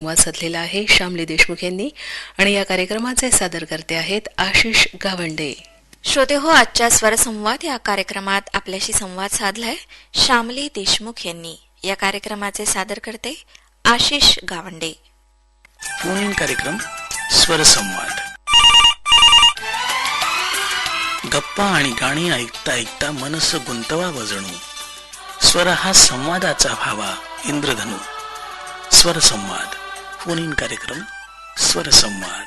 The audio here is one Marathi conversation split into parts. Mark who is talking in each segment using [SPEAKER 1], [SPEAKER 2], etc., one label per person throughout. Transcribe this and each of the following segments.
[SPEAKER 1] संवाद साधलेला आहे श्यामली देशमुख यांनी आणि या कार्यक्रमाचे सादरकर्ते आहेत आशिष गावंडे.
[SPEAKER 2] श्रोते हो, आजच्या स्वरसंवाद या कार्यक्रमात आपल्याशी संवाद साधलाय श्यामली देशमुख यांनी. या कार्यक्रमाचे सादरकर्ते आशिष गावंडे.
[SPEAKER 3] फोन कार्यक्रम स्वरसंवाद. गप्पा आणि गाणी ऐकता ऐकता मनस गुंतवावं जणू. स्वर हा संवादाचा भावा इंद्रधनु. स्वरसंवाद फोन कार्यक्रम स्वरसंवाद.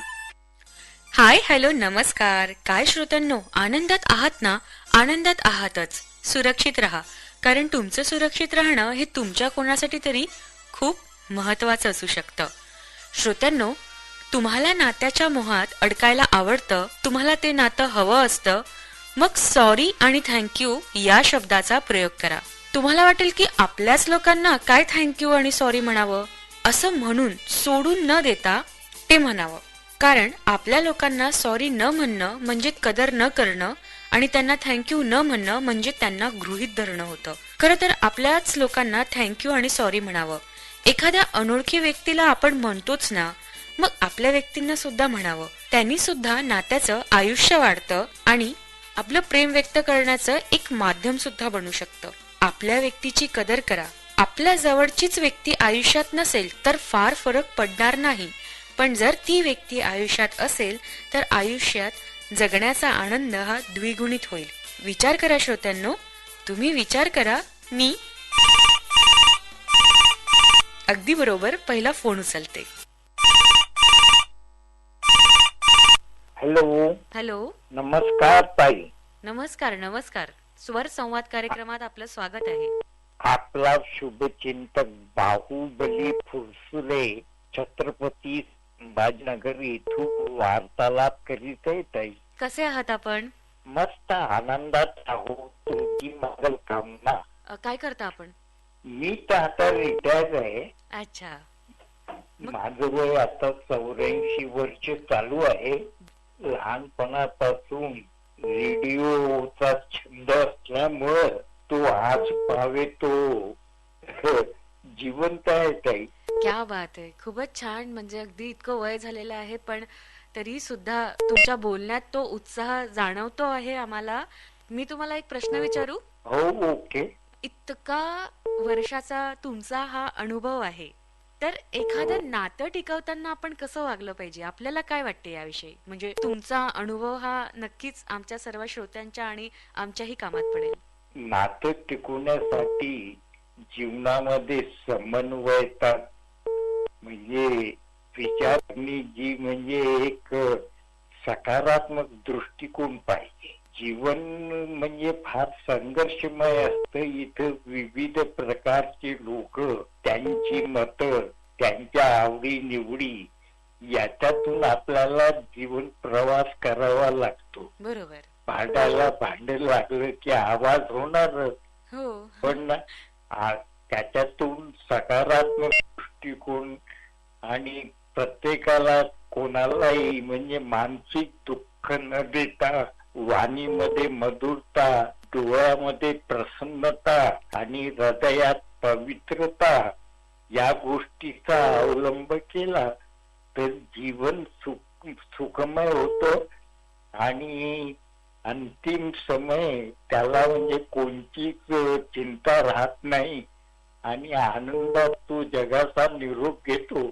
[SPEAKER 2] हाय, हॅलो, नमस्कार. काय श्रोत्यांनो, आनंदात आहात ना? आनंदात आहातच. सुरक्षित राहा, कारण तुमचं सुरक्षित राहणं हे तुमच्या कोणासाठी तरी खूप महत्वाचं असू शकतं. श्रोत्यांनो, तुम्हाला नात्याच्या मोहात अडकायला आवडतं, तुम्हाला ते नातं हवं असतं, मग सॉरी आणि थँक्यू या शब्दाचा प्रयोग करा. तुम्हाला वाटेल की आपल्याच लोकांना काय थँक्यू आणि सॉरी म्हणावं, असं म्हणून सोडून न देता ते म्हणावं. कारण आपल्या लोकांना सॉरी न म्हणणं म्हणजे कदर न करणं आणि त्यांना थँक्यू न म्हणणं म्हणजे त्यांना गृहीत धरणं होतं. खरं तर आपल्याच लोकांना थँक्यू आणि सॉरी म्हणावं. एखाद्या अनोळखी व्यक्तीला आपण म्हणतोच ना, मग आपल्या व्यक्तींना सुद्धा म्हणावं. त्यांनी सुद्धा नात्याचं आयुष्य वाढतं आणि आपलं प्रेम व्यक्त करण्याचं एक माध्यम सुद्धा बनू शकतं. आपल्या व्यक्तीची कदर करा. आपल्या जवळचीच व्यक्ती आयुष्यात नसेल तर फार फरक पडणार नाही, पण जर ती व्यक्ती आयुष्यात असेल तर आयुष्यात जगण्याचा आनंद हा द्विगुणित होईल. विचार करा श्रोत्यांनो, तुम्ही विचार करा. मी अगदी बरोबर पहिला फोन उचलते.
[SPEAKER 4] हॅलो.
[SPEAKER 2] हॅलो,
[SPEAKER 4] नमस्कार ताई.
[SPEAKER 2] नमस्कार. नमस्कार. स्वर संवाद कार्यक्रमात आपलं स्वागत आहे.
[SPEAKER 4] आपला शुभचिंतक बाहुबली फुरसुले छत्रपती संभाजीनगर इथून वार्तालाप करीत आहे ताई.
[SPEAKER 2] कसे आहात आपण?
[SPEAKER 4] मस्त आनंदात आहोत. तुमची मंगल कामना.
[SPEAKER 2] काय करता आपण?
[SPEAKER 4] मी तर आता रिटायर आहे.
[SPEAKER 2] अच्छा.
[SPEAKER 4] माझं वय आता 84 वर्ष चालू आहे. लहानपणापासून रेडिओचा छंद असल्यामुळं तो आज पावे तो जिवंत आहे ताई.
[SPEAKER 2] क्या बात आहे. खूपच छान. म्हणजे अगदी इतकं वय झालेलं आहे पण तरी सुद्धा तुमच्या बोलण्यात तो उत्साह जाणवतो आहे आम्हाला. मी तुम्हाला एक प्रश्न विचारू?
[SPEAKER 4] हो, ओके.
[SPEAKER 2] इतका वर्षाचा तुमचा हा अनुभव आहे, तर एखादं नातं टिकवताना आपण कसं वागलं पाहिजे, आपल्याला काय वाटते याविषयी? म्हणजे तुमचा अनुभव हा नक्कीच आमच्या सर्व श्रोत्यांच्या आणि आमच्याही कामात पडेल.
[SPEAKER 4] नातं टिकवण्यासाठी जीवनामध्ये समन्वयता म्हणजे विचारणी जी म्हणजे एक सकारात्मक दृष्टिकोन पाहिजे. जीवन म्हणजे फार संघर्षमय असतं. इथं विविध प्रकारचे लोक, त्यांची मतं, त्यांच्या आवडी निवडी याच्यातून आपल्याला जीवन प्रवास करावा लागतो.
[SPEAKER 2] बरोबर.
[SPEAKER 4] भांडायला भांड लागलं की आवाज होणारच.
[SPEAKER 2] हो.
[SPEAKER 4] पण त्याच्यातून सकारात्मक दृष्टिकोन आणि प्रत्येकाला कोणालाही म्हणजे मानसिक दुःख न देता वाणीमध्ये मधुरता, डोळ्यामध्ये प्रसन्नता आणि हृदयात पवित्रता या गोष्टीचा अवलंब केला तर जीवन सुखमय होतं आणि अंतिम समय त्याला म्हणजे कोणतीच चिंता राहत नाही आणि आनंदात तो जगाचा निरोप घेतो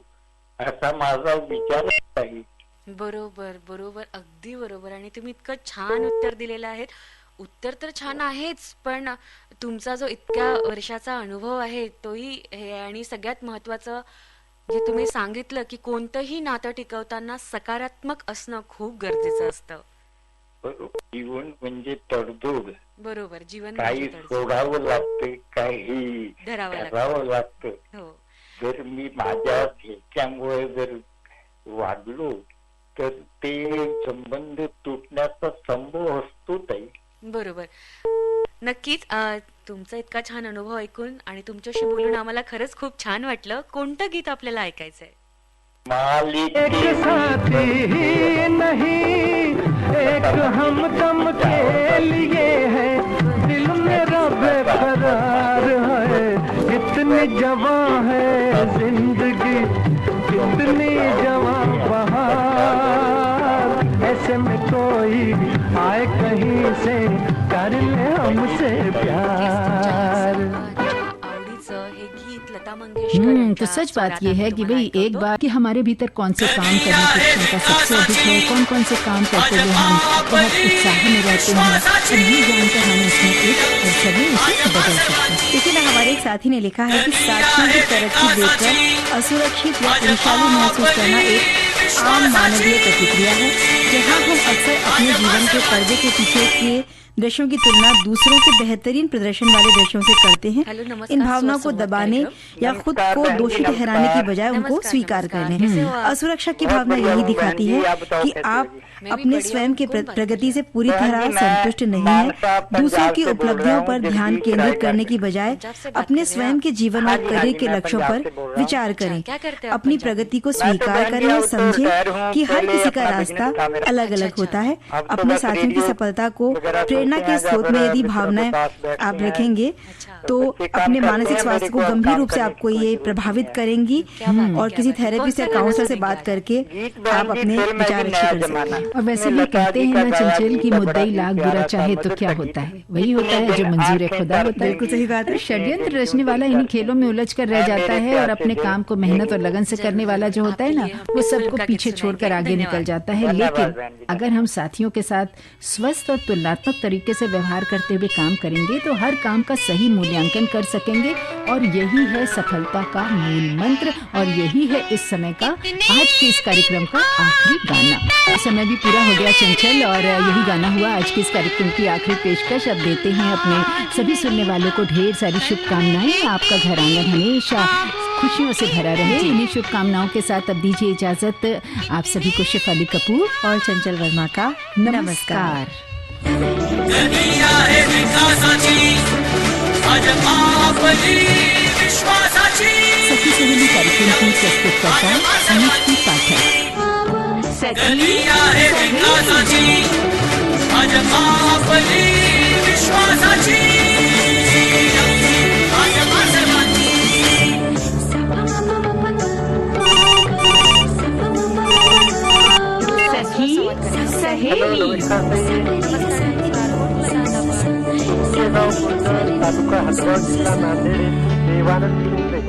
[SPEAKER 4] असा माझा विचार आहे.
[SPEAKER 2] बरोबर, बरोबर, अगदी बरोबर. आणि तुम्ही इतकं छान उत्तर दिलेलं आहे. उत्तर तर छान आहेच, पण तुमचा जो इतक्या वर्षाचा अनुभव आहे तोही हे, आणि सगळ्यात महत्वाचं जे तुम्ही सांगितलं की कोणतंही नातं टिकवताना सकारात्मक असणं खूप गरजेचं असतं.
[SPEAKER 4] जीवन म्हणजे तडजोड.
[SPEAKER 2] बरोबर. जीवन
[SPEAKER 4] काही सोडावं लागतं, काही
[SPEAKER 2] धरावं
[SPEAKER 4] लागतं.
[SPEAKER 2] हो.
[SPEAKER 4] जर मी माझ्या ह्याच्यामुळे जर वागलो तर ते संबंध तुटण्याचा संभव असतो ताई.
[SPEAKER 2] बरोबर. नक्कीच. तुमचा इतका छान अनुभव ऐकून आणि तुमच्याशी बोलून आम्हाला खरंच खूप छान वाटलं. कोणतं गीत आपल्याला ऐकायचंय?
[SPEAKER 5] एक साथी ही नहीं, एक हमदम के लिए है, दिल मेरा बेकरार है, इतनी जवां है जिंदगी, आए कहीं से कर ले हमसे प्यार।
[SPEAKER 2] आवडीचं हे गीत लता मंगेशकर
[SPEAKER 6] तो सच बात ये है कि भाई एक बार कि हमारे भीतर कौन से काम करने की क्षमता सबसे अधिक है, कौन कौन से काम करते हुए हम बहुत उत्साह में रहते हैं, और ये जानकर हम इसमें एक अवसर में इसे बदल सकते हैं।
[SPEAKER 7] देखिए ना, हमारे एक साथी ने लिखा है कि साथियों की तरक्की देखकर असुरक्षित या खुशहाली महसूस करना एक आम मानवीय प्रतिक्रिया है। जहाँ हम अक्सर अपने जीवन के पर्दे के पीछे के दृश्यों की तुलना दूसरों के बेहतरीन प्रदर्शन वाले दृश्यों से करते हैं।
[SPEAKER 2] हेलो, नमस्कार,
[SPEAKER 7] इन भावनाओं को
[SPEAKER 2] सुसंवाद
[SPEAKER 7] दबाने
[SPEAKER 2] कार्यक्रम।
[SPEAKER 7] या खुद को दोषी ठहराने की बजाय उनको
[SPEAKER 2] नमस्कार,
[SPEAKER 7] स्वीकार
[SPEAKER 2] नमस्कार।
[SPEAKER 7] करने।
[SPEAKER 2] कैसे हो आप?
[SPEAKER 7] असुरक्षा की भावना यही दिखाती है कि आप
[SPEAKER 2] मैं भी
[SPEAKER 7] अपने
[SPEAKER 2] बढ़िया
[SPEAKER 7] स्वयं
[SPEAKER 2] हूँ।
[SPEAKER 7] के
[SPEAKER 2] कौन बात
[SPEAKER 7] प्रगति से पूरी
[SPEAKER 4] बहन
[SPEAKER 7] तरह
[SPEAKER 4] जी, मैं
[SPEAKER 7] संतुष्ट नहीं
[SPEAKER 4] मानसा
[SPEAKER 7] है।
[SPEAKER 4] पंजाब
[SPEAKER 7] दूसरों की
[SPEAKER 4] से बोल
[SPEAKER 7] उपलब्धियों
[SPEAKER 4] रहा
[SPEAKER 7] पर
[SPEAKER 4] हूँ,
[SPEAKER 7] ध्यान
[SPEAKER 4] जगदीश
[SPEAKER 7] केंद्रित
[SPEAKER 4] राय
[SPEAKER 7] करने
[SPEAKER 4] नगर
[SPEAKER 7] की बजाय
[SPEAKER 2] पंजाब से बात
[SPEAKER 7] अपने
[SPEAKER 2] कर रहे
[SPEAKER 7] स्वयं
[SPEAKER 2] हैं
[SPEAKER 7] के जीवन
[SPEAKER 4] हाँ
[SPEAKER 7] और
[SPEAKER 4] जी,
[SPEAKER 7] करियर के
[SPEAKER 4] मैं
[SPEAKER 7] लक्ष्यों
[SPEAKER 4] पंजाब
[SPEAKER 7] पर
[SPEAKER 4] से बोल रहा हूँ।
[SPEAKER 7] विचार
[SPEAKER 2] अच्छा,
[SPEAKER 7] करें।
[SPEAKER 2] क्या करते हैं आप
[SPEAKER 7] अपनी
[SPEAKER 2] पंजाब में?
[SPEAKER 7] प्रगति को
[SPEAKER 4] मैं तो
[SPEAKER 7] स्वीकार
[SPEAKER 4] बहन
[SPEAKER 7] करें
[SPEAKER 4] जी,
[SPEAKER 7] और
[SPEAKER 4] अब तो
[SPEAKER 7] समझें
[SPEAKER 4] रिटायर हूँ,
[SPEAKER 7] कि हर
[SPEAKER 4] पहले
[SPEAKER 7] किसी का
[SPEAKER 4] अपना
[SPEAKER 7] रास्ता
[SPEAKER 4] बिजनेस था मेरा।
[SPEAKER 7] अलग अलग
[SPEAKER 2] अच्छा,
[SPEAKER 7] होता है।
[SPEAKER 4] अब तो
[SPEAKER 7] अपने
[SPEAKER 4] बस
[SPEAKER 7] साथियों की
[SPEAKER 4] रेडियो
[SPEAKER 7] सफलता को
[SPEAKER 4] वगैरह
[SPEAKER 7] प्रेरणा
[SPEAKER 4] सुनते
[SPEAKER 7] के
[SPEAKER 4] हैं,
[SPEAKER 7] स्रोत में
[SPEAKER 4] जहाँ पर
[SPEAKER 7] यदि
[SPEAKER 4] मित्रों के
[SPEAKER 7] भावनाएं
[SPEAKER 4] पास बैठते
[SPEAKER 7] आप
[SPEAKER 4] हैं।
[SPEAKER 7] रखेंगे
[SPEAKER 2] अच्छा।
[SPEAKER 7] तो
[SPEAKER 4] बच्चे काम
[SPEAKER 7] अपने
[SPEAKER 4] करते
[SPEAKER 7] मानसिक
[SPEAKER 4] हैं,
[SPEAKER 7] स्वास्थ्य
[SPEAKER 4] मेरे
[SPEAKER 7] को
[SPEAKER 4] को
[SPEAKER 7] गंभीर
[SPEAKER 4] काम
[SPEAKER 7] रूप से
[SPEAKER 4] करने
[SPEAKER 7] आपको
[SPEAKER 4] की कोई
[SPEAKER 7] ये
[SPEAKER 4] जरूरत
[SPEAKER 7] प्रभावित
[SPEAKER 4] नहीं है।
[SPEAKER 7] करेंगी।
[SPEAKER 2] क्या बात है,
[SPEAKER 7] और
[SPEAKER 2] क्या
[SPEAKER 7] किसी
[SPEAKER 2] बात है।
[SPEAKER 7] थेरेपी
[SPEAKER 2] कौन
[SPEAKER 7] से
[SPEAKER 2] सा गाना
[SPEAKER 7] काउंसलर से
[SPEAKER 2] सुनेंगे
[SPEAKER 7] बात
[SPEAKER 2] आज?
[SPEAKER 7] करके
[SPEAKER 4] गीत
[SPEAKER 7] आप
[SPEAKER 4] बहन जी,
[SPEAKER 7] अपने
[SPEAKER 4] फिल्म है
[SPEAKER 7] विचार
[SPEAKER 4] कि
[SPEAKER 7] अच्छे
[SPEAKER 4] नया
[SPEAKER 7] कर सकते
[SPEAKER 4] जमाना।
[SPEAKER 7] हैं।
[SPEAKER 6] और वैसे
[SPEAKER 4] इसमें
[SPEAKER 6] भी
[SPEAKER 4] लता
[SPEAKER 6] कहते
[SPEAKER 4] जी
[SPEAKER 6] हैं
[SPEAKER 4] का
[SPEAKER 6] ना
[SPEAKER 4] गाया
[SPEAKER 6] चंचल की
[SPEAKER 4] गीत है,
[SPEAKER 6] मुद्दई
[SPEAKER 4] बड़ा
[SPEAKER 6] लाख
[SPEAKER 4] प्यारा
[SPEAKER 6] बुरा
[SPEAKER 4] सा
[SPEAKER 6] चाहे तो
[SPEAKER 4] मधुर
[SPEAKER 6] क्या
[SPEAKER 4] सा
[SPEAKER 6] होता
[SPEAKER 4] गीत।
[SPEAKER 6] है, वही होता है जो
[SPEAKER 4] इतने
[SPEAKER 6] मंजूर
[SPEAKER 4] आंखें
[SPEAKER 6] खुदा होता है।
[SPEAKER 7] बिल्कुल सही बात है।
[SPEAKER 6] षड्यंत्र रचने वाला इन्हीं खेलों में उलझ कर रह जाता है, और अपने काम को मेहनत और लगन से करने वाला जो होता है ना, वो सबको पीछे छोड़कर आगे निकल जाता है।
[SPEAKER 4] धन्यवाद
[SPEAKER 6] लेकिन
[SPEAKER 4] बहन जी।
[SPEAKER 6] अगर हम साथियों के साथ स्वस्थ और तुलनात्मक तरीके से व्यवहार करते हुए काम करेंगे तो हर काम का सही मूल्यांकन कर सकेंगे, और यही है सफलता का मूल मंत्र। और यही है इस समय का, आज के इस कार्यक्रम का आखिरी गाना। समय भी पूरा हो गया चंचल, और यही गाना हुआ आज के इस कार्यक्रम की आखिरी पेशकश। अब देते हैं अपने सभी सुनने वालों को ढेर सारी शुभकामनाएं। आपका घर आंगन हमेशा खुशियों से भरा रहे। इन्हीं शुभकामनाओं के साथ अब दीजिए इजाजत आप सभी को। शेफाली कपूर
[SPEAKER 7] और चंचल वर्मा का नमस्कार।
[SPEAKER 6] सखी सहेली कार्यक्रम की प्रस्तुतकर्ता अनुष्ठी पाठक।
[SPEAKER 4] हॅलो, नमस्कार ताई. गाव पुरंदर, तालुका हदगाव, जिल्हा नांदेड येथील देवानंद शिंदे.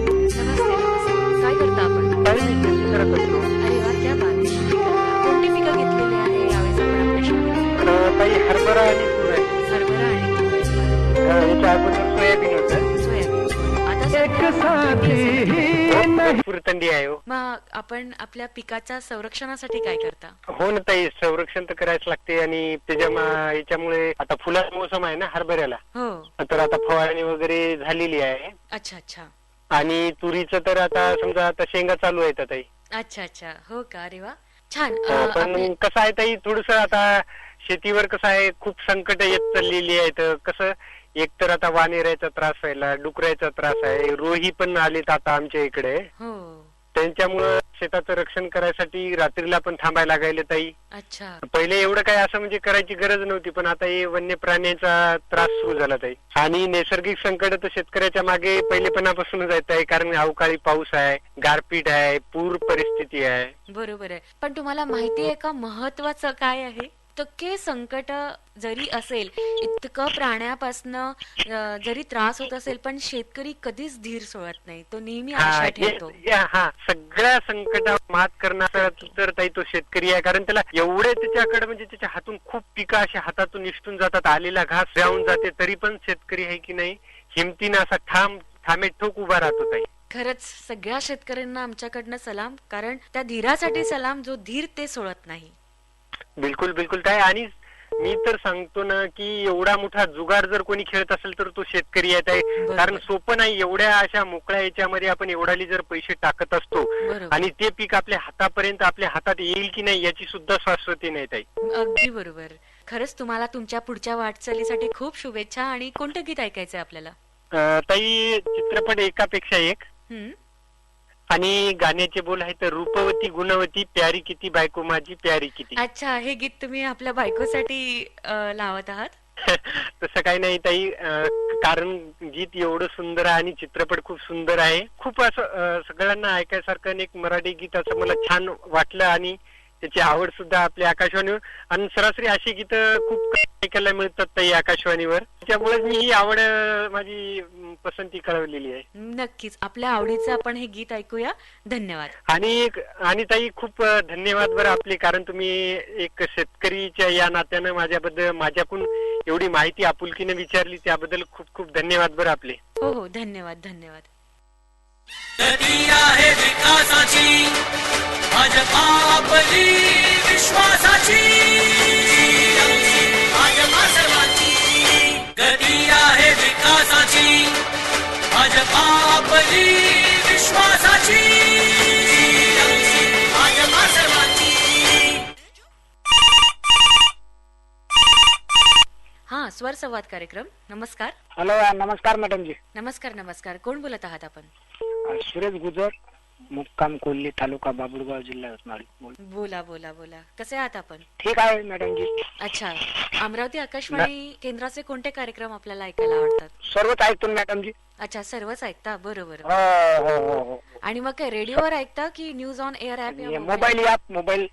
[SPEAKER 2] काय करता आपण?
[SPEAKER 4] ताई, मी शेती करत असतो.
[SPEAKER 2] अरे वा, क्या बात आहे. शेती करता. कोणती पिकं घेतलेली आहे यावेळेस आपण आपल्या शेतीत?
[SPEAKER 4] ताई, हरभरा आणि तूर आहे.
[SPEAKER 2] हरभरा आणि तूर.
[SPEAKER 4] याच्या अगोदर सोयाबीन होतं.
[SPEAKER 2] सोयाबीन. आता
[SPEAKER 5] एक साथी ही नहीं।
[SPEAKER 4] भरपूर थंडी आहे हो.
[SPEAKER 2] मग आपण आपल्या पिकाच्या संरक्षणासाठी काय करता?
[SPEAKER 4] हो ना ताई, संरक्षण तर करायच लागते. आणि याच्यामुळे आता फुलाचा मोसम आहे ना हरभऱ्याला,
[SPEAKER 2] हो.
[SPEAKER 4] तर आता फवारणी वगैरे झालेली आहे.
[SPEAKER 2] अच्छा अच्छा.
[SPEAKER 4] आणि तुरीचं तर आता समजा आता शेंगा चालू आहेत ताई.
[SPEAKER 2] अच्छा अच्छा. हो का? अरे वा, छान.
[SPEAKER 4] पण कसं आहे ताई, थोडस आता शेतीवर कसं आहे, खूप संकट येत चाललेली आहेत. कसं, एक तर आता वानेराचा त्रास व्हायला, डुकराचा त्रास आहे, रोही पण आलेत आता आमच्या इकडे.
[SPEAKER 2] हो.
[SPEAKER 4] त्यांच्यामुळं शेताचं रक्षण करायसाठी रात्रीला पण थांबायला लागायला ताई.
[SPEAKER 2] अच्छा.
[SPEAKER 4] पहिले एवढं काय असं म्हणजे करायची गरज नव्हती, पण आता हे वन्य प्राण्यांचा त्रास सुरू झाला ताई. आणि नैसर्गिक संकट तर शेतकऱ्याच्या मागे पहिलेपणापासूनच येत आहे, कारण अवकाळी पाऊस आहे, गारपीट आहे, पूर परिस्थिती आहे.
[SPEAKER 2] बरोबर आहे. पण तुम्हाला माहिती आहे का महत्वाचं काय आहे? इतके संकट जरी असेल, इतकं प्राण्यापासनं जरी त्रास होत असेल, पण शेतकरी कधीच धीर सोडत नाही. तो नेहमी आशा ठेवतो.
[SPEAKER 4] सगळ्या संकटावर मात करणारा तर ताई तो शेतकरी आहे. कारण त्याला एवढे त्याच्याकडे म्हणजे त्याच्या हातून खूप पिकं अशा हातातून निसटून जातात, आलेला घास राहून जाते, तरी पण शेतकरी आहे की नाही, हिमतीनं असा ठामे ठोक उभा राहतो ताई.
[SPEAKER 2] खरंच सगळ्या शेतकऱ्यांना आमच्याकडनं सलाम, कारण त्या धीरासाठी सलाम जो धीर ते सोडत नाही.
[SPEAKER 4] बिलकुल बिलकुल ताई. आणि मी तर सांगतो ना की एवढा मोठा जुगार जर कोणी खेळत असेल तर तो शेतकरी आहे ताई. कारण सोपं नाही, एवढ्या अशा मोकळ्या याच्यामध्ये आपण एवढाली जर पैसे टाकत असतो आणि ते पीक आपल्या हातापर्यंत आपल्या हातात येईल की नाही याची सुद्धा शाश्वती नाही ताई.
[SPEAKER 2] अगदी बरोबर. खरंच तुम्हाला तुमच्या पुढच्या वाटचालीसाठी खूप शुभेच्छा. आणि कोणतं गीत ऐकायचंय आपल्याला?
[SPEAKER 4] ताई, चित्रपट एकापेक्षा एक आणि गाण्याचे बोल आहे तर रूपवती गुणवती प्यारी किती बायको माझी प्यारी किती.
[SPEAKER 2] अच्छा, हे गीत तुम्ही आपल्या बायकोसाठी लावत आहात?
[SPEAKER 4] तसं काही नाही ताई, कारण गीत एवढं सुंदर आहे आणि चित्रपट खूप सुंदर आहे. खूप असं सगळ्यांना ऐकायसारखं एक मराठी गीत असं मला छान वाटलं. आणि त्याची आवड सुद्धा आपल्या आकाशवाणीवर, आणि सरासरी अशी गीतं खूप ऐकायला मिळतात ताई आकाशवाणीवर. त्यामुळे मी ही आवड माझी पसंती कळवलेली आहे.
[SPEAKER 2] नक्कीच आपल्या आवडीचं आपण हे गीत ऐकूया. धन्यवाद.
[SPEAKER 4] आणि ताई खूप धन्यवाद बरं आपले, कारण तुम्ही एक शेतकरीच्या या नात्यानं माझ्याकडून एवढी माहिती आपुलकीने विचारली, त्याबद्दल खूप खूप धन्यवाद बरं आपले.
[SPEAKER 2] हो हो, धन्यवाद धन्यवाद.
[SPEAKER 8] गती आहे विकासाची, भाजपा आपली विश्वासाची, भाजपा सर्वांची. गती आहे विकासाची, भाजपा आपली विश्वासाची, भाजपा सर्वांची.
[SPEAKER 2] हा, स्वर संवाद कार्यक्रम. नमस्कार.
[SPEAKER 9] हॅलो, नमस्कार मॅडम जी.
[SPEAKER 2] नमस्कार नमस्कार. कोण बोलत आहात आपण?
[SPEAKER 9] सुरेश गुजर, मुक्काम कोल्ही, तालुका बाबुळगाव, जिल्हा यवतमाळ.
[SPEAKER 2] बोला बोला बोला. कसे आहात आपण?
[SPEAKER 9] ठीक आहे मॅडम जी.
[SPEAKER 2] अच्छा, अमरावती आकाशवाणी केंद्राचे कोणते कार्यक्रम आपल्याला ऐकायला आवडतात?
[SPEAKER 9] सर्वच ऐकतो मॅडम जी.
[SPEAKER 2] अच्छा, सर्वच ऐकता. बरोबर.
[SPEAKER 9] हो हो हो हो.
[SPEAKER 2] आणि मग काय रेडिओवर ऐकता की news on air app?
[SPEAKER 9] Mobile app, mobile.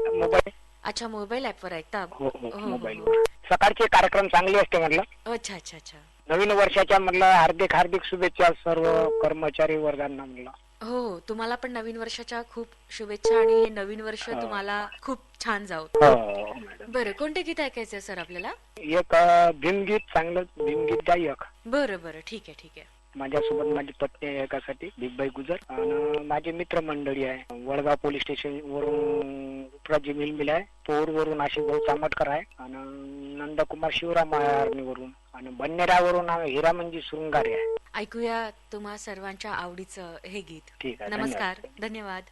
[SPEAKER 2] अच्छा, मोबाईल ऍप वर ऐकता.
[SPEAKER 9] हो हो, मोबाईल. सकाळचे कार्यक्रम चांगले असते म्हटलं.
[SPEAKER 2] अच्छा अच्छा अच्छा.
[SPEAKER 9] नवीन वर्षाच्या म्हटलं हार्दिक हार्दिक शुभेच्छा सर्व कर्मचारी वर्गांना म्हटलं.
[SPEAKER 2] हो, तुम्हाला पण नवीन वर्षाच्या खूप शुभेच्छा, आणि हे नवीन वर्ष तुम्हाला खूप छान जाऊ.
[SPEAKER 9] हो मॅडम.
[SPEAKER 2] बरं, कोणते गीत ऐकायचंय सर आपल्याला?
[SPEAKER 9] एक भीमगीत, चांगलं भीमगीत द्या एक.
[SPEAKER 2] बरं बरं, ठीक आहे ठीक आहे.
[SPEAKER 9] माझ्यासोबत माझी पत्नी आहे एकासाठी, बिगबाई गुजर, आणि माझी मित्रमंडळी आहे. वडगाव पोलीस स्टेशन वरून उपराजी मिलमिल आहे, पोर वरून आशिष भाऊ चामटकर आहे, आणि नंदकुमार शिवराम आर्मी वरून, आणि बन्नेरावरून हिरामंजी शृंगारे आहे.
[SPEAKER 2] ऐकूया तुम्हा सर्वांच्या आवडीचं हे गीत.
[SPEAKER 9] ठीक आहे,
[SPEAKER 2] नमस्कार, धन्यवाद.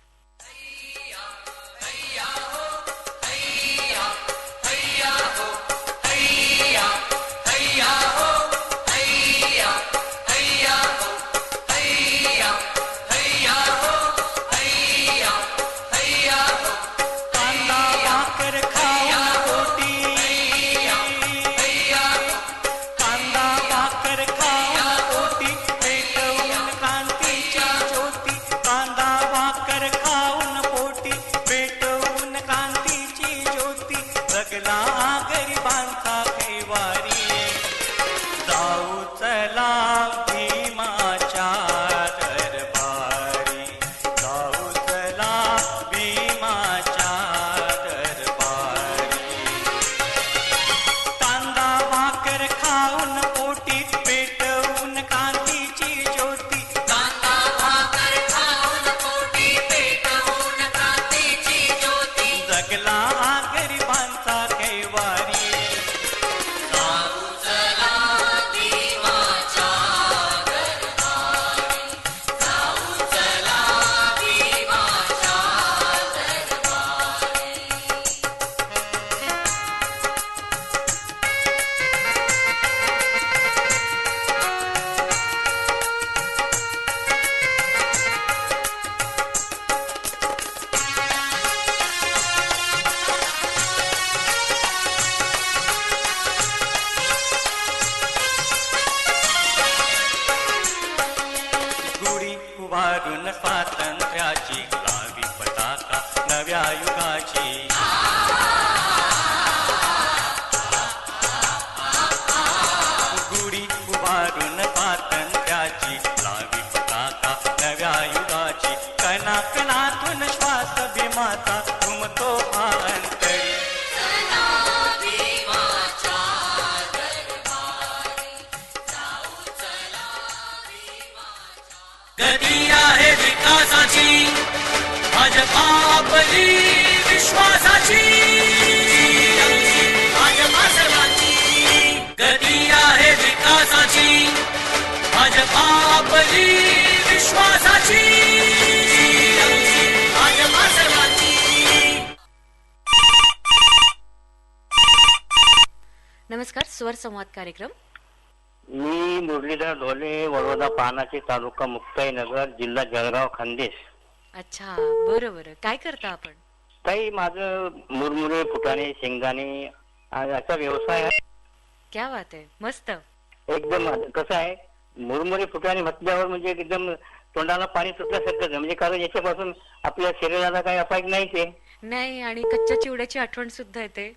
[SPEAKER 8] उभारून स्वातंत्र्याची लावी पताका नव्या युगाची. गुढी उभारून स्वातंत्र्याची लावी पताका नव्या युगाची. कणाकणातून श्वास भीमाचा घुमतो हा अंतरी. गती आहे विकासाची, भाजपा आपली विश्वासाची, भाजपा सर्वांची. गती आहे विकासाची, भाजपा आपली विश्वासाची, भाजपा सर्वांची.
[SPEAKER 2] नमस्कार, स्वर संवाद कार्यक्रम.
[SPEAKER 10] मी मुरलीधर ढोले, वडोदा पानाचे, तालुका मुक्ताईनगर, जिल्हा जळगाव, खानदेश.
[SPEAKER 2] अच्छा, बरं बरं. काय करता आपण?
[SPEAKER 10] ताई, माझं मुरमुरे, फुटाणे, शेंगदाणे याचा व्यवसाय आहे.
[SPEAKER 2] क्या बात आहे, मस्त.
[SPEAKER 10] एकदम कसं आहे, मुरमुरे फुटाणे म्हटल्यावर म्हणजे एकदम तोंडाला पाणी सुटल्यासारखं, म्हणजे कारण याच्यापासून आपल्या शरीराला काही अपाय नाही. ते
[SPEAKER 2] नाही, आणि कच्च्या चिवड्याची आठवण सुद्धा येते.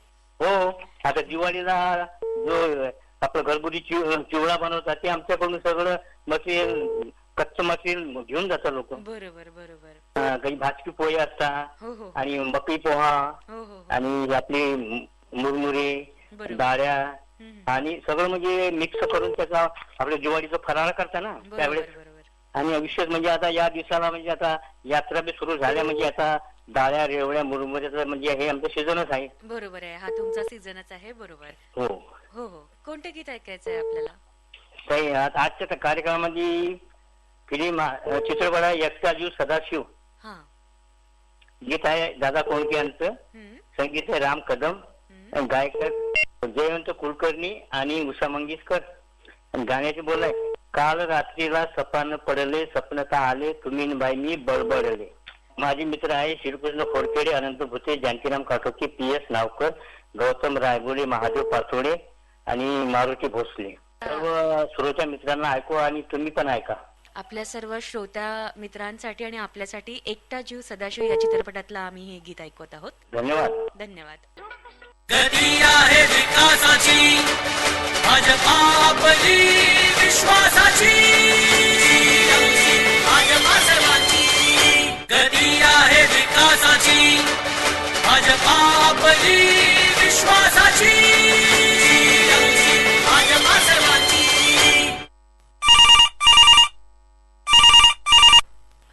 [SPEAKER 10] हो, आता दिवाळीला जो आपलं घरगुती चिवडा बनवतात ते आमच्याकडून सगळं मटेरियल, कच्चं मटेरियल घेऊन जातात लोक.
[SPEAKER 2] बरोबर बरोबर.
[SPEAKER 10] काही भाजकी पोहे असतात
[SPEAKER 2] हो हो
[SPEAKER 10] आणि मकई पोहा
[SPEAKER 2] हो हो.
[SPEAKER 10] आणि आपली मुरमुरे,
[SPEAKER 2] बरोबर.
[SPEAKER 10] डाळ्या
[SPEAKER 2] हम्म.
[SPEAKER 10] आणि सगळं म्हणजे मिक्स करून त्याचा आपल्या दिवाळीचा फराळ करता ना
[SPEAKER 2] बरोबर
[SPEAKER 10] त्यावेळेस.
[SPEAKER 2] बरोबर.
[SPEAKER 10] आणि विशेष म्हणजे आता या दिवसाला म्हणजे आता यात्रा बी सुरू झाल्या म्हणजे आता डाळ्या, रेवड्या, मुरमुऱ्याचं म्हणजे हे आमचं सीझनच आहे.
[SPEAKER 2] बरोबर आहे, हा तुमचा सीझनच आहे. बरोबर.
[SPEAKER 10] हो.
[SPEAKER 2] हो हो. कोणते गीत ऐकायचं आहे आपल्याला?
[SPEAKER 10] काही आजच्या त्या कार्यक्रमामध्ये फिल्म चित्रपट आहे एकटा जीव सदाशिव.
[SPEAKER 2] हा.
[SPEAKER 10] गीत आहे दादा कोंडके यांचं,
[SPEAKER 2] हम्म.
[SPEAKER 10] संगीत आहे राम कदम,
[SPEAKER 2] हम्म.
[SPEAKER 10] गायक जयवंत कुलकर्णी आणि उषा मंगेशकर. आणि गाण्याचे बोल आहे काल रात्रीला सपान पडले स्वप्नता आले तुम्ही बाई मी बडबडले. माझे मित्र आहे श्रीकृष्ण खोडकेडे, अनंत भुते, जानकीराम काठोके, PS नावकर, गौतम रायगोले, महादेव पाचोडे आणि मारुती भोसले. सर्व श्रोत्या मित्रांना ऐकू आणि तुम्ही पण ऐका.
[SPEAKER 2] आपल्या सर्व श्रोत्या मित्रांसाठी आणि आपल्यासाठी एकटा जीव सदाशिव या चित्रपटातलं आम्ही हे गीत ऐकवत आहोत.
[SPEAKER 10] धन्यवाद.
[SPEAKER 2] धन्यवाद.
[SPEAKER 8] गती आहे विकासाची भाजपा आपली विश्वासाची भाजपा सर्वांची. गती आहे विकासाची भाजपा आपली विश्वासाची भाजपा सर्वांची.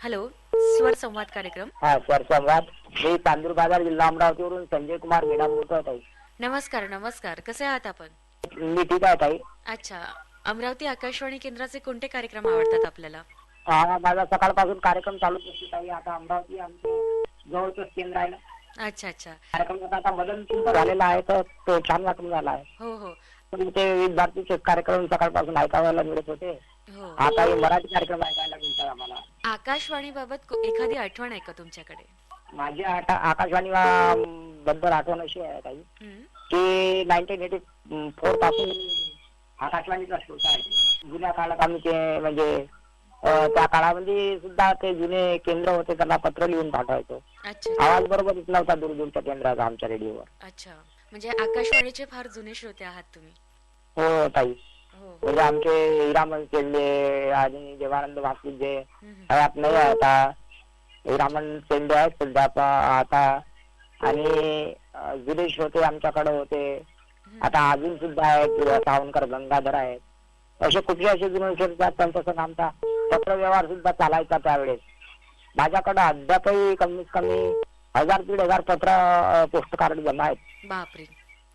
[SPEAKER 2] हॅलो, स्वर संवाद कार्यक्रम.
[SPEAKER 9] हा सर, संवाद. मी तांदूर बाजार, जिल्हा अमरावतीवरून संजय कुमार मेडा बोलतोय ताई.
[SPEAKER 2] नमस्कार नमस्कार. कसे आहात आपण?
[SPEAKER 9] मी ठीक आहे ताई.
[SPEAKER 2] अच्छा, अमरावती आकाशवाणी केंद्राचे कोणते कार्यक्रम आवडतात आपल्याला?
[SPEAKER 9] हा, माझा सकाळपासून कार्यक्रम चालूच असतो ताई. आता अमरावती आमचं जवळच केंद्र आहे ना.
[SPEAKER 2] अच्छा अच्छा.
[SPEAKER 9] कार्यक्रम आता बदल झालेला आहे तर तो छान वाटून झाला आहे.
[SPEAKER 2] हो हो
[SPEAKER 9] पण ते विविध भारतीचे कार्यक्रम सकाळपासून ऐकायला मिळत होते.
[SPEAKER 2] हो.
[SPEAKER 9] आता हे मराठी कार्यक्रम ऐकायला मिळतात आम्हाला.
[SPEAKER 2] आकाशवाणी बाबत एखादी आठवण आहे का तुमच्याकडे?
[SPEAKER 9] माझी आकाशवाणी बद्दल आठवण अशी आहे ताई
[SPEAKER 2] हम्म.
[SPEAKER 9] की 1984 पासून आकाशवाणीचा श्रोता आहे. जुन्या काळात आम्ही ते म्हणजे त्या काळामध्ये सुद्धा ते जुने केंद्र होते, त्यांना पत्र लिहून पाठवायचो.
[SPEAKER 2] अच्छा
[SPEAKER 9] आवाज बरोबर येत नव्हता दूरदूरच्या केंद्राचा आमच्या रेडिओवर.
[SPEAKER 2] अच्छा. म्हणजे आकाशवाणीचे फार जुने श्रोते आहात तुम्ही.
[SPEAKER 9] हो ताई.
[SPEAKER 2] हो हो.
[SPEAKER 9] म्हणजे आमचे हिरामन शेंडे आणि देवानंद भास्कुजे
[SPEAKER 2] हम्म.
[SPEAKER 9] हयात नाही आहे आता. हिरामन शेंडे आहेत सध्या आता, आणि जुने श्रोते आमच्याकडे होते. आता अजून सुद्धा आहेत, सावंतकर गंगाधर आहेत. असे कुठले असे जुने श्रोते आहेत, त्यांचा संग आमचा पत्र व्यवहार सुद्धा चालायचा त्यावेळेस. माझ्याकडे अद्यापही कमीत कमी 1000-1500 पत्र पोस्ट कार्ड जमा आहेत.
[SPEAKER 2] बापरे,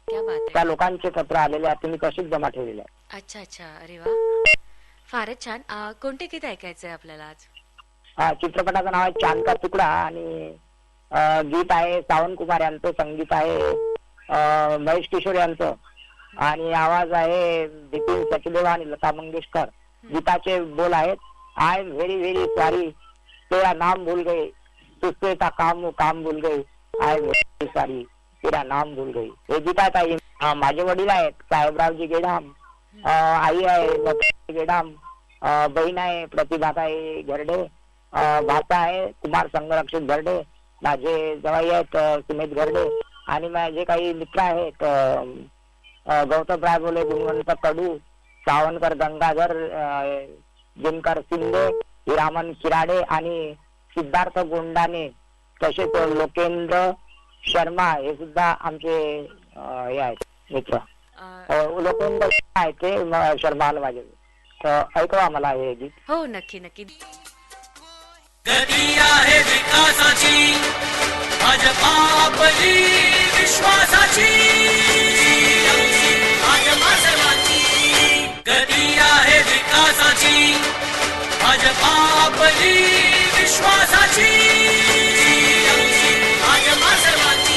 [SPEAKER 2] क्या बात
[SPEAKER 9] त्या
[SPEAKER 2] आहे.
[SPEAKER 9] लोकांचे पत्र आलेले आहेत, तुम्ही तशीच जमा ठेवलेले आहेत.
[SPEAKER 2] अच्छा अच्छा. अरे वा, फारच छान. कोणते गीत ऐकायचंय आपल्याला आज?
[SPEAKER 9] चित्रपटाचं नाव आहे चांद का तुकडा आणि गीत आहे सावंत कुमार यांचं, संगीत आहे महेश किशोर यांचं आणि आवाज आहे बिपिन सचदेव आणि लता मंगेशकर. गीताचे बोल आहेत I am very very sorry तेरा नाम भूल गए, तुझसे था काम भूल गई, आय एम व्हेरी सॉरी तेरा नाम भूल गई. हे गीत आहे ताई. माझे वडील आहेत साहेबरावजी गेडाम, आई आहे लक्ष्मी गेडाम, बहीण आहे प्रतिभाताई घरडे, भाचा आहे कुमार संगरक्षक घरडे, माझे जवाई आहेत सुमित घरडे आणि माझे काही मित्र आहेत गौतम रायबोले, गुणवंत कडू, सावंतकर गंगाधर, दिनकर शिंदे, हिरामन किराडे आणि सिद्धार्थ गोंडाने, तसेच लोकेंद्र शर्मा हे सुद्धा आमचे हे आहेत मित्र. लोकेंद्र आहेत ते शर्मा माझे. तर ऐकवा मला हे गीत.
[SPEAKER 2] हो नक्की नक्की.
[SPEAKER 8] गती आहे विकासाची भाजपा आपली विश्वासाची भाजपा सर्वांची. गती आहे विकासाची भाजपा आपली विश्वासाची भाजपा सर्वांची.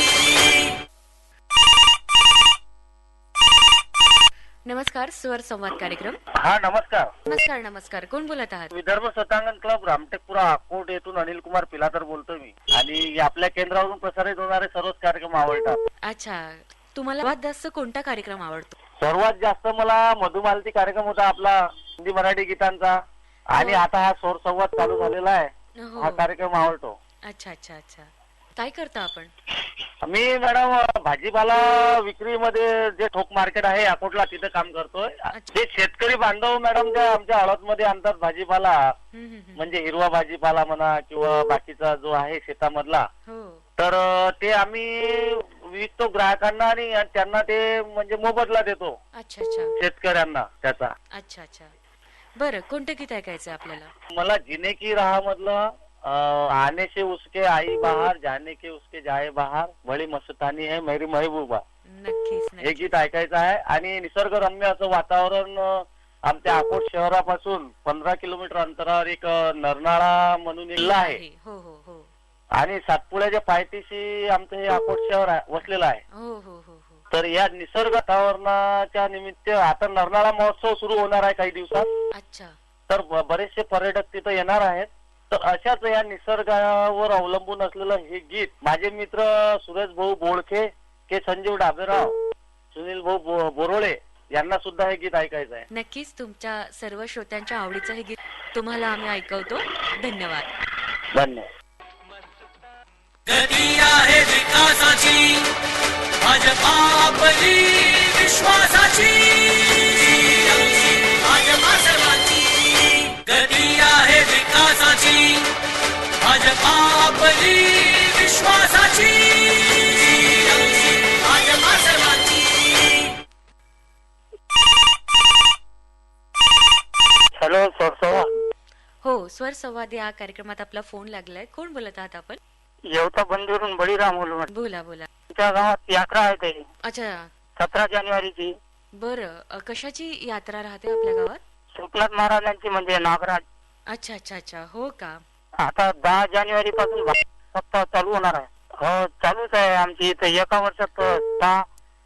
[SPEAKER 2] नमस्कार, स्वर संवाद कार्यक्रम.
[SPEAKER 11] हा नमस्कार.
[SPEAKER 2] नमस्कार नमस्कार. कोण बोलत आहात?
[SPEAKER 11] विदर्भ स्वतांगण क्लब रामटेकपुरा अकोट येथून अनिल कुमार पिलातर बोलतोय मी. आणि आपल्या केंद्रावरून प्रसारित होणारे सर्वच कार्यक्रम आवडतात.
[SPEAKER 2] अच्छा, तुम्हाला सर्वात जास्त कोणता कार्यक्रम आवडतो?
[SPEAKER 11] सर्वात जास्त मला मधुमालती कार्यक्रम होता आपला हिंदी मराठी गीतांचा, आणि आता हा स्वर संवाद चालू झालेला आहे,
[SPEAKER 2] हो.
[SPEAKER 11] हा कार्यक्रम आवडतो.
[SPEAKER 2] अच्छा अच्छा अच्छा. काय करता आपण?
[SPEAKER 11] मी मॅडम भाजीपाला विक्रीमध्ये जे ठोक मार्केट आहे अकोटला तिथे काम करतोय. जे शेतकरी बांधव मॅडम त्या आमच्या हळदमध्ये आणतात भाजीपाला, म्हणजे हिरवा भाजीपाला म्हणा किंवा बाकीचा जो आहे शेतामधला, तर ते आम्ही विकतो ग्राहकांना आणि त्यांना ते म्हणजे मोबदला देतो.
[SPEAKER 2] अच्छा अच्छा.
[SPEAKER 11] शेतकऱ्यांना त्याचा.
[SPEAKER 2] अच्छा अच्छा. बरं, कोणतं गीत ऐकायचं आपल्याला?
[SPEAKER 11] मला जिने की राह मधलं आने से उसके आई बहार, जाने के उसके जाए बहार, बड़ी मस्तानी है मेरी महबूबा,
[SPEAKER 2] नक्कीच
[SPEAKER 11] हे गीत ऐकायचं आहे. आणि निसर्गरम्य असं वातावरण आमच्या अकोट शहरापासून 15 किलोमीटर अंतरावर एक नरनाळा म्हणून एक आहे.
[SPEAKER 2] हो हो हो.
[SPEAKER 11] आणि सातपुड्याच्या पायथ्याशी आमचं हे अकोट शहर वसलेलं आहे.
[SPEAKER 2] हो हो हो.
[SPEAKER 11] तर या निसर्ग वातावरणाच्या निमित्त आता नरनाळा महोत्सव सुरू होणार आहे काही दिवसात.
[SPEAKER 2] अच्छा.
[SPEAKER 11] तर बरेचसे पर्यटक तिथं येणार आहेत. तर अशाच या निसर्गावर अवलंबून असलेलं हे गीत माझे मित्र सुरेश भाऊ बोडखे, के संजीव डाबेराव, सुनील भाऊ बोरोळे यांना सुद्धा हे गीत ऐकायचं आहे.
[SPEAKER 2] नक्कीच तुमच्या सर्व श्रोत्यांच्या आवडीचं हे गीत तुम्हाला आम्ही ऐकवतो. धन्यवाद.
[SPEAKER 11] धन्यवाद.
[SPEAKER 8] गती आहे विकासाची, भाजपा आपली विश्वासाची, भाजपा सर्वांची. गती आहे विकासाची, भाजपा आपली विश्वासाची, भाजपा सर्वांची.
[SPEAKER 10] Hello sir.
[SPEAKER 2] हो, स्वर संवाद या कार्यक्रमात आपला फोन लागलाय. कोण बोलत आहात आपण?
[SPEAKER 10] येवता बंदीवरून बळीराम
[SPEAKER 2] बोला बोला.
[SPEAKER 10] तुमच्या गावात यात्रा आहे ते
[SPEAKER 2] अच्छा.
[SPEAKER 10] 17 जानेवारीची.
[SPEAKER 2] बरं, कशाची यात्रा राहते आपल्या गावात?
[SPEAKER 10] सोमनाथ महाराजांची म्हणजे नागराज.
[SPEAKER 2] अच्छा अच्छा अच्छा. हो का?
[SPEAKER 10] आता 10 जानेवारी पासून सप्ताह चालू होणार आहे. हो, चालूच आहे. आमची इथं एका वर्षात 6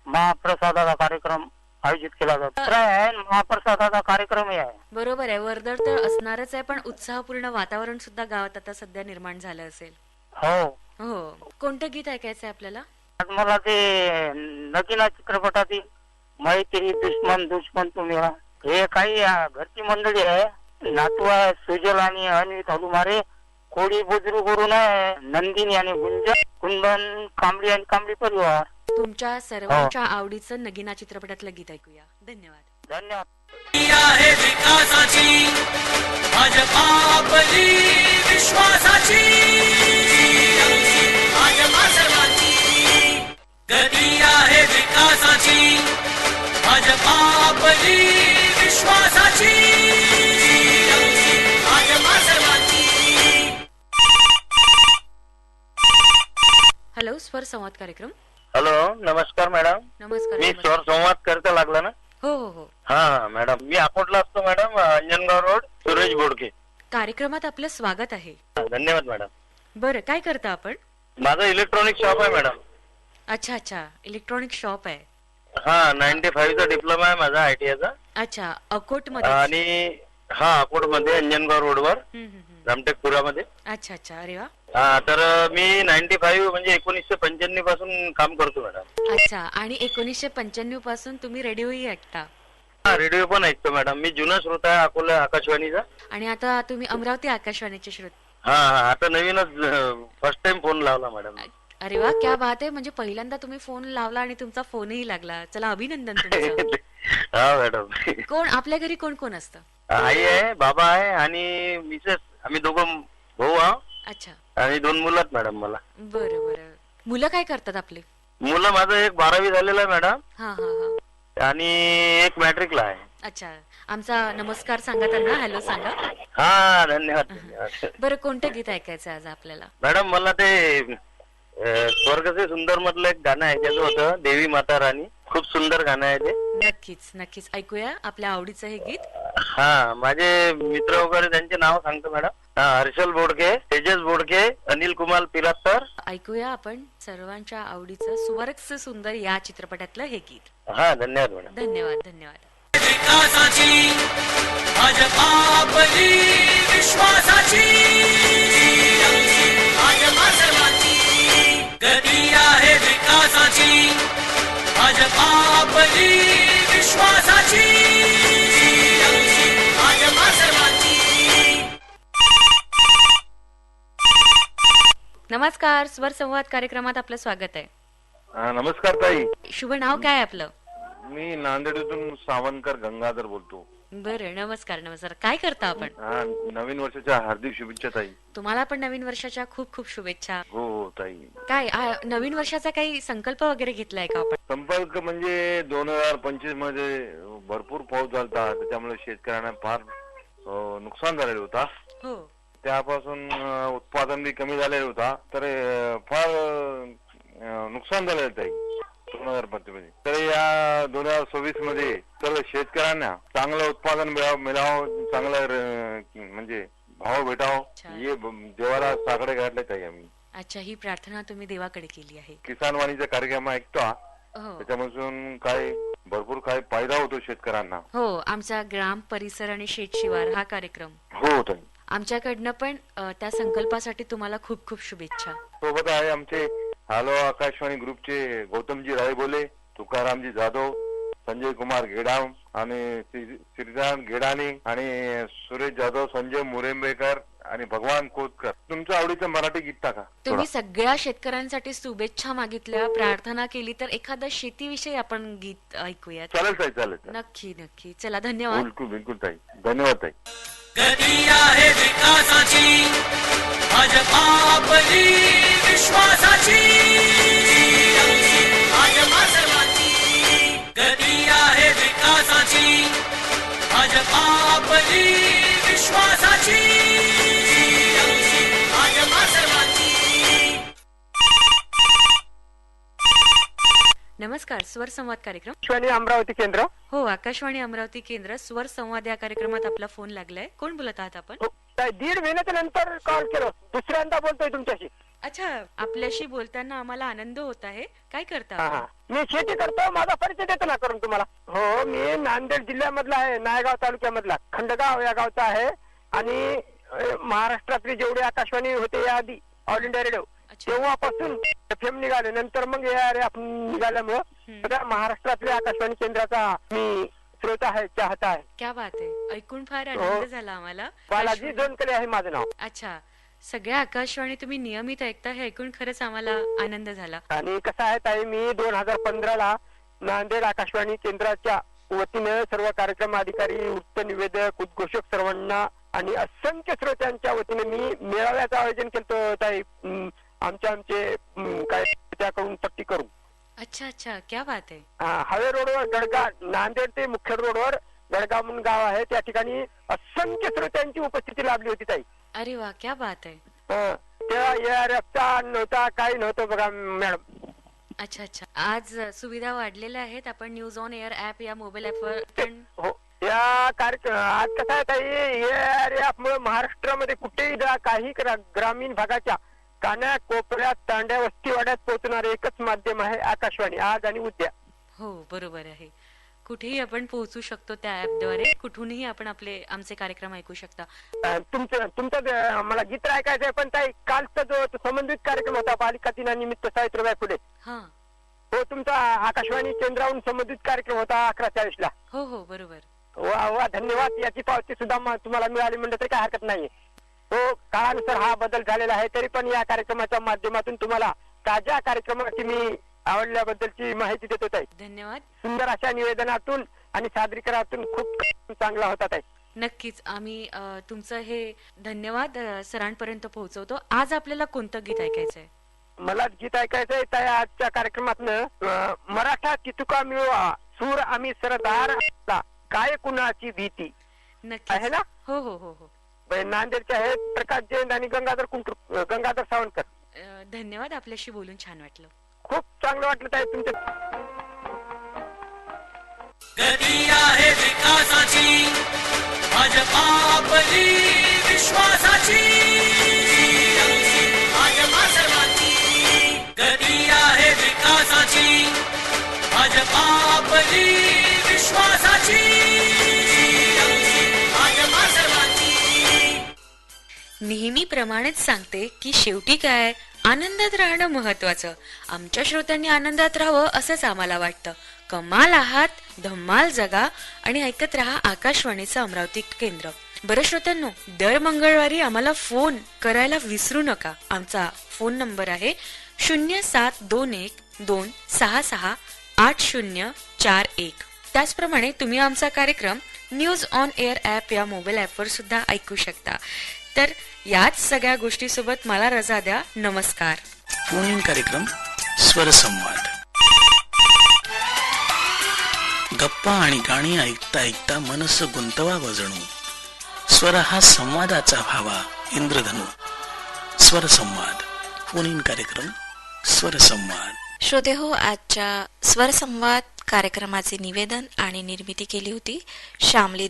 [SPEAKER 10] महाप्रसादाचा कार्यक्रम आयोजित केला जातो. महाप्रसादाचा कार्यक्रमही आहे.
[SPEAKER 2] बरोबर आहे. वर्दळ तर असणारच आहे, पण उत्साहपूर्ण वातावरण सुद्धा गावात आता सध्या निर्माण झालं असेल.
[SPEAKER 10] हो
[SPEAKER 2] हो. कोणतं गीत ऐकायचंय आपल्याला?
[SPEAKER 10] मला ते नगीना चित्रपटातील मैत्री दुश्मन दुश्मन तुम्ही हे काही घरची मंडळी आहे. नातू आहे सुजल आणि अनित हलुमारे, कोळी बुजुर्ग गुरु आहे नंदिनी आणि गुंजन, कुंदन कांबळी आणि कांबळी परिवार.
[SPEAKER 2] तुमच्या सर्वांच्या आवडीचं नगीना चित्रपटातलं गीत ऐकूया. धन्यवाद.
[SPEAKER 10] धन्यवाद.
[SPEAKER 8] आहे विकासाची, भाजपा आपली विश्वासाची, भाजपा सर्वांची. गती आहे विकासाची, भाजपा आपली विश्वासाची, भाजपा सर्वांची.
[SPEAKER 2] हॅलो, स्वर संवाद कार्यक्रम.
[SPEAKER 11] हॅलो, नमस्कार मॅडम.
[SPEAKER 2] नमस्कार.
[SPEAKER 11] मी स्वर संवाद करता लागला ना?
[SPEAKER 2] हो हो हो.
[SPEAKER 11] हा मॅडम, मी अकोटला असतो मॅडम, अंजनगाव रोड, सुरेश बोडके.
[SPEAKER 2] कार्यक्रमात आपलं स्वागत आहे.
[SPEAKER 11] धन्यवाद मॅडम.
[SPEAKER 2] बरं, काय करता आपण?
[SPEAKER 11] माझं इलेक्ट्रॉनिक शॉप आहे मॅडम.
[SPEAKER 2] अच्छा अच्छा. इलेक्ट्रॉनिक शॉप आहे.
[SPEAKER 11] हा, 95 चा डिप्लोमा आहे माझा ITI चा.
[SPEAKER 2] अच्छा, अकोट मध्ये?
[SPEAKER 11] आणि हा, अकोट मध्ये अंजनगाव रोडवर रामटेकपुरामध्ये.
[SPEAKER 2] अच्छा अच्छा. अरे वा.
[SPEAKER 11] हा, तर मी 95 म्हणजे 1995 पासून काम करतो मॅडम.
[SPEAKER 2] अच्छा. आणि 1995 पासून तुम्ही रेडिओही ऐकता?
[SPEAKER 11] हा, रेडिओ पण ऐकतो मॅडम. मी जुना श्रोता आहे अकोला आकाशवाणीचा.
[SPEAKER 2] आणि आता तुम्ही अमरावती आकाशवाणीचे श्रोते?
[SPEAKER 11] हा, आता नवीनच फर्स्ट टाइम फोन लावला मॅडम.
[SPEAKER 2] अरे वा, क्या बात आहे. म्हणजे पहिल्यांदा तुम्ही फोन लावला आणि तुमचा फोनही लागला. चला, अभिनंदन तुमचं.
[SPEAKER 11] हा मॅडम.
[SPEAKER 2] कोण आपल्या घरी कोण कोण असतं?
[SPEAKER 11] आई आहे, बाबा आहे आणि मिसेस. आम्ही दोघं भाऊ आहोत.
[SPEAKER 2] अच्छा.
[SPEAKER 11] आणि 2 मुलं आहेत मॅडम मला.
[SPEAKER 2] बरं बरं. मुलं काय करतात आपले?
[SPEAKER 11] मुलं माझं एक 12वी झालेलं आहे मॅडम.
[SPEAKER 2] हा हा हा.
[SPEAKER 11] आणि एक मॅट्रिकला आहे.
[SPEAKER 2] अच्छा. आमचा नमस्कार सांगा त्यांना. हॅलो सांगा.
[SPEAKER 11] हा, धन्यवाद धन्यवाद.
[SPEAKER 2] बरं, कोणतं गीत ऐकायचं आज आपल्याला?
[SPEAKER 11] मॅडम, मला ते स्वर्ग से सुंदर मधलं एक गाणं ऐकायचं होतं, देवी माता राणी. खूप सुंदर गाणं आहे ते.
[SPEAKER 2] नक्कीच नक्कीच ऐकूया आपल्या आवडीचं हे गीत.
[SPEAKER 11] हा, माझे मित्र वगैरे त्यांचे नाव सांगतो मॅडम. हर्षल बोडके, तेजस बोडके, अनिल कुमार पिलातर.
[SPEAKER 2] ऐकूया आपण सर्वांच्या आवडीचं स्वर्ग से सुंदर या चित्रपटातलं हे गीत.
[SPEAKER 11] हा, धन्यवाद मॅडम.
[SPEAKER 2] धन्यवाद धन्यवाद.
[SPEAKER 8] विकासाची, भाजपा आपली विश्वासाची, भाजपा सर्वांची. गती आहे विकासाची, भाजपा आपली विश्वासाची, भाजपा सर्वांची.
[SPEAKER 2] नमस्कार. नमस्कार, स्वर संवाद कार्यक्रमात आपलं स्वागत आहे.
[SPEAKER 12] नमस्कार ताई.
[SPEAKER 2] शुभ नाव काय आपलं?
[SPEAKER 12] मी नांदेडतून सावंतकर गंगाधर बोलतो.
[SPEAKER 2] बरं, नमस्कार. काय करता आपण?
[SPEAKER 12] नवीन वर्षाच्या हार्दिक शुभेच्छा ताई.
[SPEAKER 2] तुम्हाला पण नवीन वर्षाच्या खूप खूप शुभेच्छा.
[SPEAKER 12] हो ताई.
[SPEAKER 2] काय नवीन वर्षाचा काही संकल्प वगैरे घेतलाय का आपण?
[SPEAKER 12] संपर्क म्हणजे 2025 मध्ये भरपूर पाऊस झाला, त्याच्यामुळे शेतकऱ्यांना फार नुकसान झालेलं होता.
[SPEAKER 2] हो.
[SPEAKER 12] त्यापासून उत्पादन बी कमी झालेलं होता, तर फार नुकसान झालेलं ताई 2025 मध्ये. तर या 2026 मध्ये तर शेतकऱ्यांना चांगलं उत्पादन मिळावं, चांगलं म्हणजे भाव भेटावं, हे देवाला साकडे घातले ताई आम्ही.
[SPEAKER 2] अच्छा, ही प्रार्थना तुम्ही देवाकडे केली आहे.
[SPEAKER 12] किसान वाणीचा कार्यक्रम ऐकतो, त्याच्यापासून भरपूर काय फायदा होतो शेतकऱ्यांना.
[SPEAKER 2] हो, आमचा ग्राम परिसर आणि शेतशिवार हा कार्यक्रम.
[SPEAKER 12] हो ताई.
[SPEAKER 2] आमच्याकडनं पण त्या संकल्पासाठी तुम्हाला खूप खूप शुभेच्छा.
[SPEAKER 12] सोबत आहे आमचे हॅलो आकाशवाणी ग्रुपचे गौतमजी रायबोले, तुकारामजी जाधव, संजय कुमार गेडाम आणि श्रीराम गेडाने आणि सुरेश जाधव, संजय मुरेंबेकर आणि भगवान कोतकर. तुमचं आवडीचं मराठी गीत टाका.
[SPEAKER 2] तुम्ही सगळ्या शेतकऱ्यांसाठी शुभेच्छा मागितल्या, प्रार्थना केली, तर एखादा शेतीविषयी आपण गीत ऐकूया.
[SPEAKER 12] चालेल ताई, चालेल.
[SPEAKER 2] नक्की नक्की. चला, धन्यवाद.
[SPEAKER 12] बिलकुल बिलकुल ताई, धन्यवाद ताई.
[SPEAKER 8] गती आहे विकासाची, भाजपा आपली विश्वासाची, भाजपा सर्वांची. गती आहे विकासाची, भाजपा आपली विश्वासाची, भाजपा सर्वांची.
[SPEAKER 2] नमस्कार, स्वर संवाद कार्यक्रम.
[SPEAKER 4] आकाशवाणी अमरावती केंद्र.
[SPEAKER 2] हो, आकाशवाणी अमरावती केंद्र, स्वर संवाद या कार्यक्रमात आपला फोन लागलाय. कोण बोलत आहात आपण?
[SPEAKER 4] 1.5 महिन्याच्या नंतर कॉल केलं, दुसऱ्यांदा बोलतोय तुमच्याशी.
[SPEAKER 2] अच्छा, आपल्याशी बोलताना आम्हाला आनंद होत आहे. काय करता?
[SPEAKER 4] मी शेती करतो. माझा परिचय देतो ना करून तुम्हाला. हो, मी नांदेड जिल्ह्यामधला आहे, नायगाव तालुक्यामधला खंडगाव या गावचा आहे. आणि महाराष्ट्रातली जेवढी आकाशवाणी होते या आधी ऑल इंडिया रेडिओ, तेव्हापासून FM निघाले, नंतर मग ARF निघाल्यामुळं सगळ्या महाराष्ट्रातल्या आकाशवाणी केंद्राचा मी श्रोता आहे, चाहता आहे.
[SPEAKER 2] क्या बात आहे, ऐकून फार आनंद झाला आम्हाला.
[SPEAKER 4] बालाजी जोनकले आहे माझं नाव.
[SPEAKER 2] अच्छा, सगळ्या आकाशवाणी तुम्ही नियमित ऐकता हे ऐकून खरंच आम्हाला आनंद झाला.
[SPEAKER 4] आणि कसं आहे ताई, मी 2015 नांदेड आकाशवाणी केंद्राच्या वतीने सर्व कार्यक्रम अधिकारी, वृत्त निवेदक, उद्घोषक सर्वांना आणि असंख्य श्रोत्यांच्या वतीने मी मेळाव्याचं आयोजन केलं ताई, आमचे काय त्याकडून पट्टी करून.
[SPEAKER 2] अच्छा अच्छा, क्या बात आहे.
[SPEAKER 4] हायवे रोडवर गडगाव, नांदेड ते मुख्य रोडवर गडगाव म्हणून गाव आहे, त्या ठिकाणी असंख्य श्रोत्यांची उपस्थिती लाभली होती ताई.
[SPEAKER 2] अरे वा, क्या बात आहे.
[SPEAKER 4] तेव्हा ARFचा नव्हता, काही नव्हतं बघा मॅडम.
[SPEAKER 2] अच्छा अच्छा, आज सुविधा वाढलेल्या आहेत. आपण न्यूज ऑन एअर ऍप या मोबाईल ऍपवर.
[SPEAKER 4] हो, या कार्यक्रम आज कसं आहे ताई, ARF मुळे महाराष्ट्रामध्ये कुठेही काही ग्रामीण भागाच्या कान्या कोपऱ्यात, तांड्या, वस्तीवाड्यात पोहोचणारे एकच माध्यम आहे आकाशवाणी, आज आणि उद्या.
[SPEAKER 2] हो, बरोबर आहे. कुठेही आपण पोहोचू शकतो त्या ऍपद्वारे, कुठूनही आपण आमचे कार्यक्रम ऐकू शकता.
[SPEAKER 4] तुमचं मला गीत ऐकायचंय, पण ताई कालचा जो संबंधित कार्यक्रम होता बालिका दिनानिमित्त सावित्रीबाई फुले, हो, तुमचा आकाशवाणी केंद्रावरून संबंधित कार्यक्रम होता 11:40 ला.
[SPEAKER 2] हो हो, बरोबर.
[SPEAKER 4] वा वा, धन्यवाद. याची पावती सुद्धा तुम्हाला मिळाली म्हणलं तरी काय हरकत नाहीये. हो, काळानुसार हा बदल झालेला आहे, तरी पण या कार्यक्रमाच्या माध्यमातून तुम्हाला ताज्या कार्यक्रमाची मी आवडल्याबद्दलची माहिती देत होत आहे.
[SPEAKER 2] धन्यवाद.
[SPEAKER 4] सुंदर अशा निवेदनातून आणि सादरीकरणातून खूप चांगला होता ताई.
[SPEAKER 2] नक्कीच, आम्ही तुमचं हे धन्यवाद सरांपर्यंत पोहोचवतो. आज आपल्याला कोणतं गीत ऐकायचंय?
[SPEAKER 4] मला गीत ऐकायचंय ताई आजच्या कार्यक्रमातनं, मराठा कितुका मिळवा सूर आम्ही सरदार, काय कुणाची भीती आहे ना.
[SPEAKER 2] हो हो हो हो,
[SPEAKER 4] नांदेडचे आहेत प्रकाश जैन आणि गंगाधर सावंतकर.
[SPEAKER 2] धन्यवाद, आपल्याशी बोलून छान वाटलं.
[SPEAKER 4] खूप चांगलं वाटलं ताई तुमचं.
[SPEAKER 8] गती आहे विकासाची, भाजपा आपली विश्वासाची, भाजपा सर्वांची. गती आहे विकासाची, भाजपा आपली विश्वासाची, भाजपा सर्वांची.
[SPEAKER 2] नेहमीप्रमाणेच सांगते की शेवटी काय, आनंदात राहणं महत्वाचं. आमच्या श्रोत्यांनी आनंदात राहावं असंच आम्हाला वाटतं. कमाल आहात, धम्माल जगा आणि ऐकत रहा आकाशवाणीचं अमरावती केंद्र. बरं श्रोत्यांनो, दर मंगळवारी आम्हाला फोन करायला विसरू नका. आमचा फोन नंबर आहे 0721266804 त्याचप्रमाणे तुम्ही आमचा कार्यक्रम न्यूज ऑन एअर ॲप या मोबाईल ॲपवर सुद्धा ऐकू शकता. तर याच सगळ्या गोष्टीसोबत मला रजा द्या. नमस्कार.
[SPEAKER 3] फोन इन कार्यक्रम स्वरसंवाद. गप्पा आणि गाणी ऐकता ऐकता मनस गुंतवावं जणू. स्वर हा संवादाचा व्हावा इंद्रधनु. स्वरसंवाद. फोन इन कार्यक्रम स्वरसंवाद.
[SPEAKER 1] श्रोते हो, आजच्या स्वरसंवाद कार्यक्रमाचे निवेदन आणि निर्मिती केली होती श्यामली